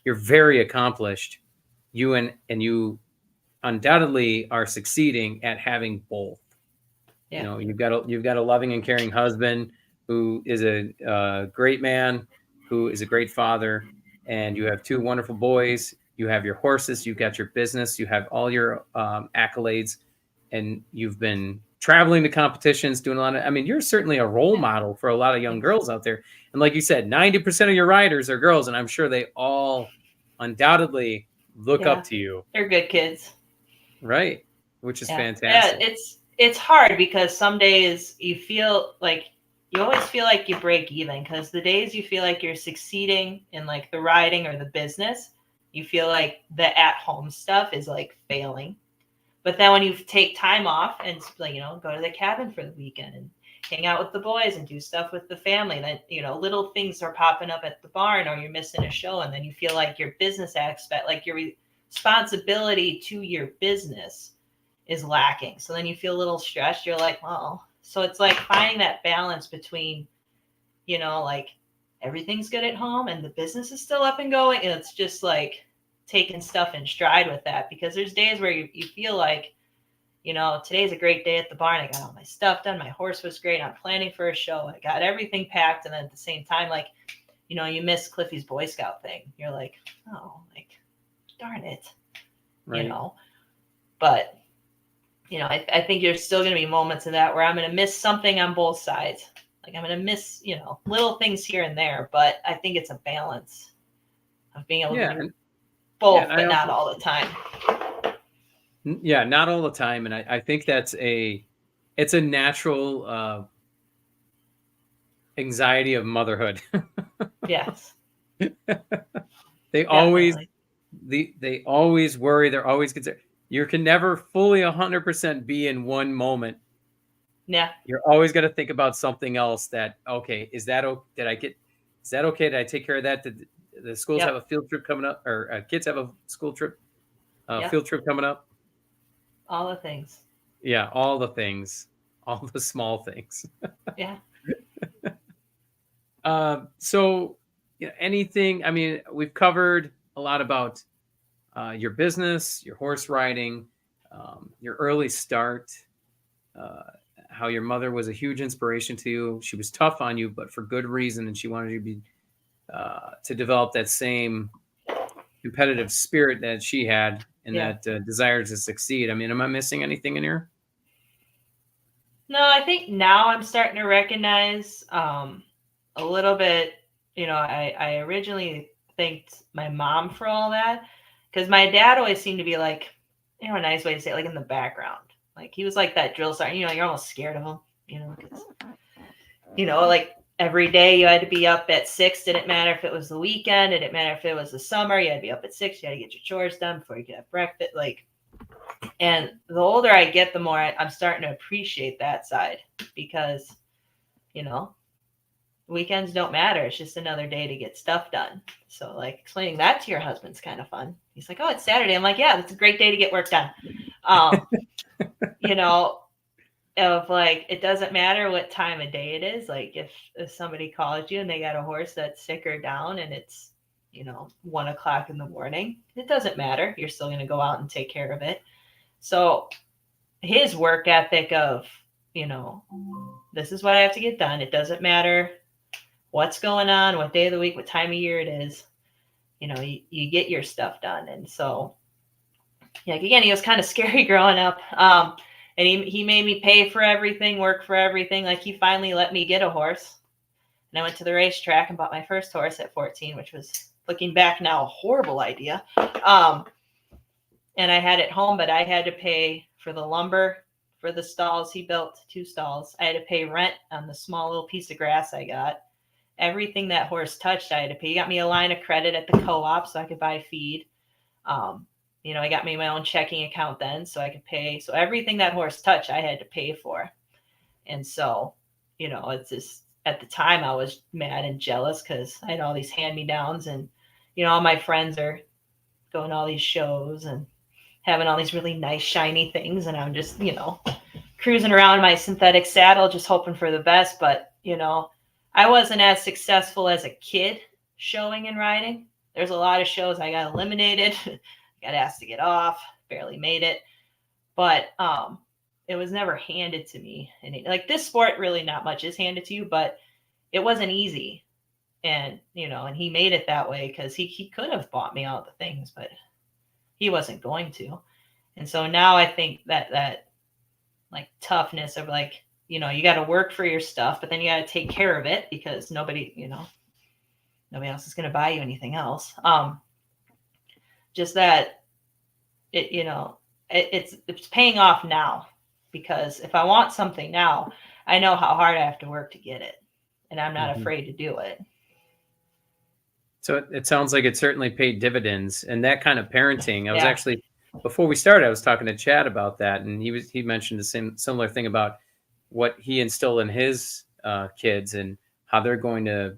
you're very accomplished. You and you undoubtedly are succeeding at having both. Yeah. You've got a loving and caring husband who is a great man, who is a great father, and you have two wonderful boys. You have your horses, you've got your business, you have all your accolades, and you've been traveling to competitions, doing a lot of, you're certainly a role model for a lot of young girls out there. And like you said, 90% of your riders are girls, and I'm sure they all undoubtedly look up to you. They're good kids. Right. Which is fantastic. Yeah, it's hard because some days you always feel like you break even, because the days you feel like you're succeeding in like the riding or the business, you feel like the at-home stuff is like failing. But then when you take time off and go to the cabin for the weekend and hang out with the boys and do stuff with the family, then little things are popping up at the barn, or you're missing a show, and then you feel like your business aspect, like your responsibility to your business, is lacking. So then you feel a little stressed. You're like, well, so it's like finding that balance between, like everything's good at home and the business is still up and going. And it's just like taking stuff in stride with that, because there's days where you feel like, today's a great day at the barn. I got all my stuff done. My horse was great. I'm planning for a show. I got everything packed. And then at the same time, like, you miss Cliffy's Boy Scout thing. You're like, oh, like, darn it. Right. But I think there's still going to be moments of that where I'm going to miss something on both sides. Like I'm going to miss, little things here and there, but I think it's a balance of being able to do both, but not all the time. Yeah, not all the time. And I think it's a natural anxiety of motherhood. Yes. They always worry. They're always concerned. You can never fully 100% be in one moment. Yeah. You're always going to think about something else that, okay, is that okay? Did I take care of that? Did the schools have a field trip coming up, or kids have a school trip, field trip coming up? All the things. Yeah. All the things, all the small things. Yeah. So anything, we've covered a lot about your business, your horse riding, your early start, how your mother was a huge inspiration to you. She was tough on you, but for good reason. And she wanted you to develop that same competitive spirit that she had, and that desire to succeed. Am I missing anything in here? No, I think now I'm starting to recognize a little bit, I originally thanked my mom for all that, because my dad always seemed to be like, a nice way to say it, like in the background. Like he was like that drill sergeant, you're almost scared of him, because, like every day you had to be up at 6. Didn't matter if it was the weekend. It didn't matter if it was the summer. You had to be up at 6. You had to get your chores done before you could have breakfast. And the older I get, the more I'm starting to appreciate that side, because, weekends don't matter. It's just another day to get stuff done. So like explaining that to your husband's kind of fun. He's like, oh, it's Saturday. I'm like, yeah, that's a great day to get work done. Of like, it doesn't matter what time of day it is. Like if somebody calls you and they got a horse that's sick or down and it's, 1 o'clock in the morning, it doesn't matter. You're still going to go out and take care of it. So his work ethic of, this is what I have to get done. It doesn't matter what's going on, what day of the week, what time of year it is. you get your stuff done. And so, like, again, he was kind of scary growing up. And he made me pay for everything, work for everything. Like, he finally let me get a horse. And I went to the racetrack and bought my first horse at 14, which was, looking back now, a horrible idea. And I had it home, but I had to pay for the lumber for the stalls. He built 2 stalls. I had to pay rent on the small little piece of grass I got. Everything that horse touched, I had to pay. He got me a line of credit at the co-op so I could buy feed. I got me my own checking account then so I could pay. So everything that horse touched, I had to pay for. And so, it's just, at the time I was mad and jealous because I had all these hand-me-downs, and, all my friends are going to all these shows and having all these really nice, shiny things. And I'm just, cruising around my synthetic saddle, just hoping for the best. But, I wasn't as successful as a kid showing and riding. There's a lot of shows I got eliminated, got asked to get off, barely made it. But it was never handed to me. And like, this sport, really not much is handed to you, but it wasn't easy. And, and he made it that way because he could have bought me all the things, but he wasn't going to. And so now I think that like toughness of, like, you got to work for your stuff, but then you got to take care of it because nobody else is going to buy you anything else. Just that it's paying off now, because if I want something now, I know how hard I have to work to get it, and I'm not afraid to do it. So it sounds like it certainly paid dividends, and that kind of parenting. I was actually, before we started, I was talking to Chad about that, and he mentioned the similar thing about what he instilled in his kids and how they're going to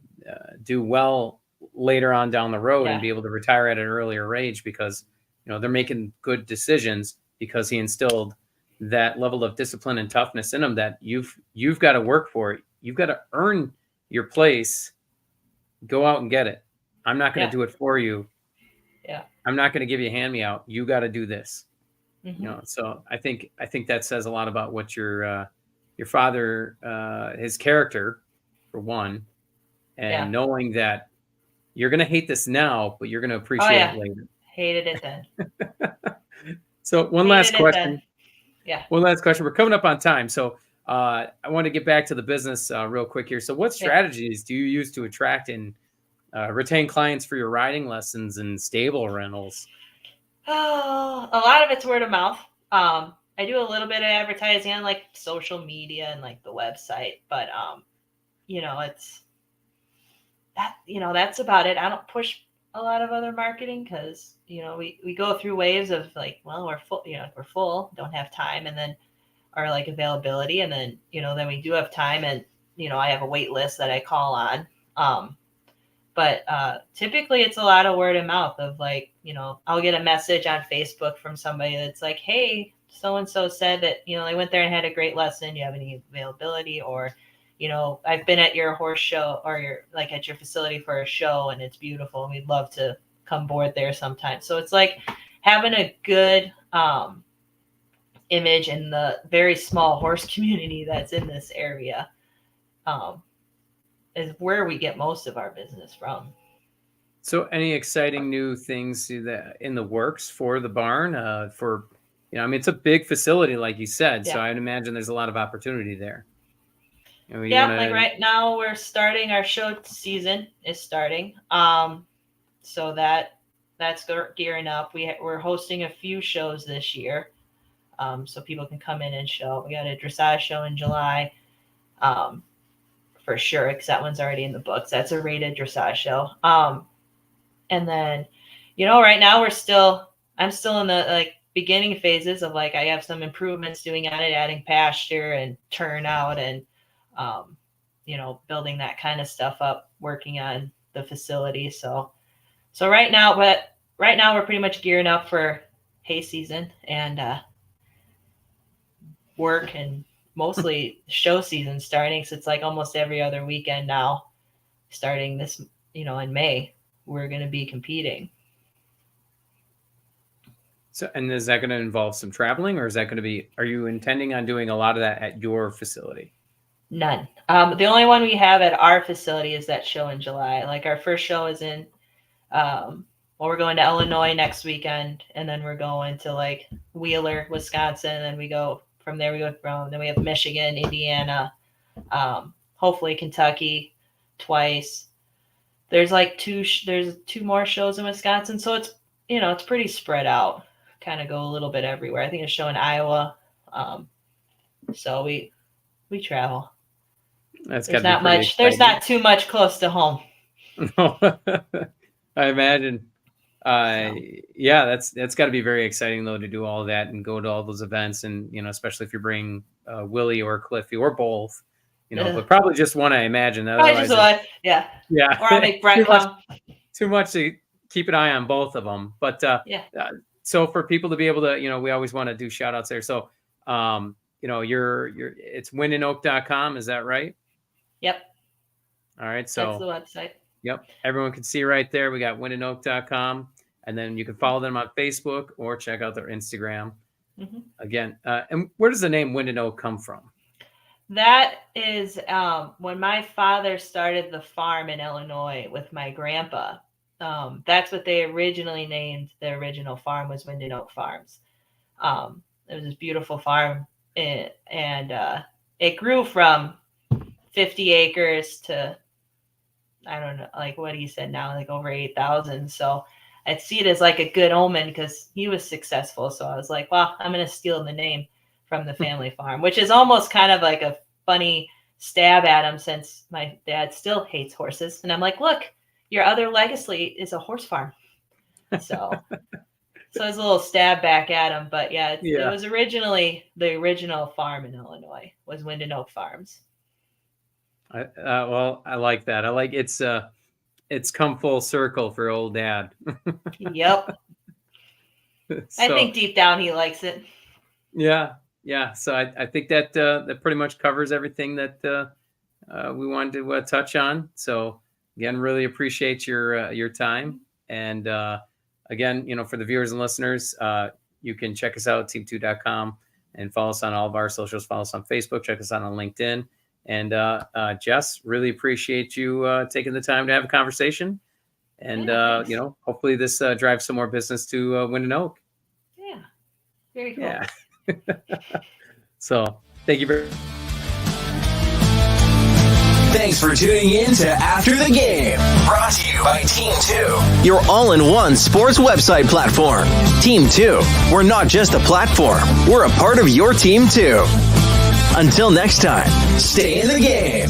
do well later on down the road and be able to retire at an earlier age because, they're making good decisions because he instilled that level of discipline and toughness in them that you've got to work for it. You've got to earn your place. Go out and get it. I'm not going to do it for you. Yeah. I'm not going to give you a hand-me-out. You got to do this. Mm-hmm. So I think that says a lot about what your father, his character, for one, and knowing that you're going to hate this now, but you're going to appreciate it later. Hated it then. So one last question. One last question. We're coming up on time. So I want to get back to the business real quick here. So what strategies do you use to attract and retain clients for your riding lessons and stable rentals? Oh, a lot of it's word of mouth. I do a little bit of advertising on like social media and like the website, but it's that, that's about it. I don't push a lot of other marketing because, we go through waves of like, well, we're full, don't have time. And then our like availability. And then, then we do have time, and, I have a wait list that I call on. But typically it's a lot of word of mouth of like, I'll get a message on Facebook from somebody that's like, hey, so-and-so said that, they went there and had a great lesson. Do you have any availability? Or, I've been at your horse show or at your facility for a show and it's beautiful and we'd love to come board there sometime. So it's like having a good image in the very small horse community that's in this area is where we get most of our business from. So any exciting new things in the works for the barn it's a big facility, like you said. So I'd imagine there's a lot of opportunity there. Like right now we're starting, our show season is starting. So that's gearing up. We're hosting a few shows this year. So people can come in and show. We got a dressage show in July. For sure, because that one's already in the books. That's a rated dressage show. And then, right now I'm still in the like beginning phases of like, I have some improvements doing on it, adding pasture and turnout and, building that kind of stuff up, working on the facility. So right now we're pretty much gearing up for hay season and, work and mostly show season starting. So it's like almost every other weekend now, starting this, in May, we're going to be competing. So, and is that going to involve some traveling, or is that going to are you intending on doing a lot of that at your facility? None. The only one we have at our facility is that show in July. Like our first show is in we're going to Illinois next weekend, and then we're going to like Wheeler, Wisconsin, and then we go from there. Then we have Michigan, Indiana, hopefully Kentucky twice. There's like there's two more shows in Wisconsin, so it's it's pretty spread out. Kind of go a little bit everywhere. I think it's a show in Iowa, so we travel. There's not much. There's not too much close to home. I imagine. Yeah, that's got to be very exciting though to do all that and go to all those events, and especially if you bring Willie or Cliffy or both, but probably just one, I imagine. Probably just one, yeah. Or I'll make Brett come. Too much to keep an eye on both of them, but so for people to be able to, we always want to do shout outs there. So, it's windinoak.com. Is that right? Yep. All right. So that's the website. Yep. Everyone can see right there. We got windinoak.com, and then you can follow them on Facebook or check out their Instagram. Mm-hmm. Again. And where does the name Wind and Oak come from? That is when my father started the farm in Illinois with my grandpa. That's what they originally named the original farm, was Wind and Oak Farms. It was this beautiful farm, and it grew from 50 acres to, I don't know, like what he said now, like over 8,000. So I'd see it as like a good omen because he was successful. So I was like, well, I'm going to steal the name from the family farm, which is almost kind of like a funny stab at him since my dad still hates horses. And I'm like, look, your other legacy is a horse farm. So it's a little stab back at him. But it was originally the original farm in Illinois was Wind and Oak Farms. Well, I like that. I like it's come full circle for old dad. Yep. I think deep down he likes it. Yeah. So I think that that pretty much covers everything that we wanted to touch on. So again, really appreciate your time. And again, for the viewers and listeners, you can check us out at team2.com and follow us on all of our socials. Follow us on Facebook. Check us out on LinkedIn. And Jess, really appreciate you taking the time to have a conversation. And, hopefully this drives some more business to Wind and Oak. Yeah. Very cool. Yeah. So thank you very much. Thanks for tuning in to After the Game, brought to you by Team 2, your all-in-one sports website platform. Team 2, we're not just a platform, we're a part of your team too. Until next time, stay in the game.